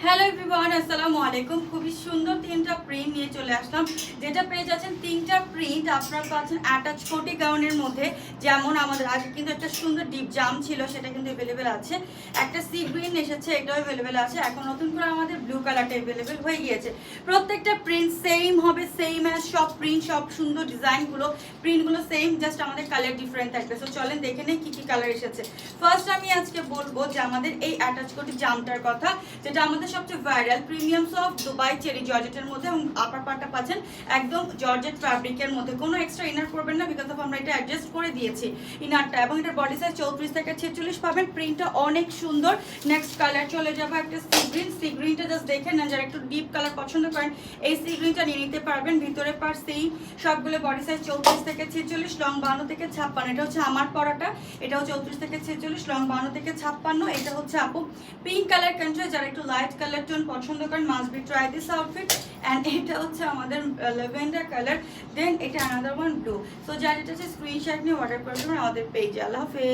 Hello everyone, আসসালামু আলাইকুম। খুবই সুন্দর তিনটা প্রিন্ট নিয়ে চলে আসলাম, যেটা পেয়ে যাচ্ছেন তিনটা প্রিন্ট আপনারা পাচ্ছেন অ্যাটাচ কোটি গাউনের মধ্যে। যেমন আমাদের আগে কিন্তু একটা সুন্দর ডিপ জাম ছিল, সেটা কিন্তু অ্যাভেলেবেল আছে। একটা সি গ্রিন এসেছে, এটাও অ্যাভেলেবেল আছে। এখন নতুন করে আমাদের ব্লু কালারটা অ্যাভেলেবেল হয়ে গিয়েছে। প্রত্যেকটা প্রিন্ট সেম হবে, সেম অ্যাজ সব প্রিন্ট, সব সুন্দর ডিজাইনগুলো, প্রিন্টগুলো সেম, জাস্ট আমাদের কালার ডিফারেন্ট থাকবে। সো চলেন দেখে নেই কী কী কালার এসেছে। ফার্স্ট আমি আজকে বলবো যে আমাদের এই অ্যাটাচ কোটি জামটার কথা, যেটা আমাদের সবচেয়ে viral premium soft Dubai cherry জর্জেটের মধ্যে, এবং আপার পার্টটা পাচ্ছেন একদম জর্জেট ফ্যাব্রিকের মধ্যে। কোনো এক্সট্রা ইনার করবেন না, বিকজ অফ আমরা এটা অ্যাডজাস্ট করে দিয়েছি ইনারটা। এবং এটার বডি সাইজ 34 থেকে 46 পাবেন। প্রিন্টটা অনেক সুন্দর। নেক্সট কালার চলে যাবো একটা সি গ্রিন। সি গ্রিনটা জাস্ট দেখে নেন, যারা একটু ডিপ কালার পছন্দ করেন এই সি গ্রিনটা নিয়ে নিতে পারবেন। ভিতরে পার সেই সবগুলো বডি সাইজ 34 থেকে 46, লং 52 থেকে 56। এটা হচ্ছে আমার পরাটা, এটাও 34 থেকে 46, লং 52 থেকে 56। এটা হচ্ছে আপু পিঙ্ক কালার কান্ট্রি, যারা একটু লাইট কালার টোন পছন্দ করেন must be try this outfit. And এটা হচ্ছে আমাদের ল্যাভেন্ডার কালার, দেন এটা আনাদার ওয়ান ব্লু। সো যারা এটা হচ্ছে স্ক্রিনশট নিয়ে অর্ডার করবেন আমাদের পেজে। আল্লাহ হাফেজ।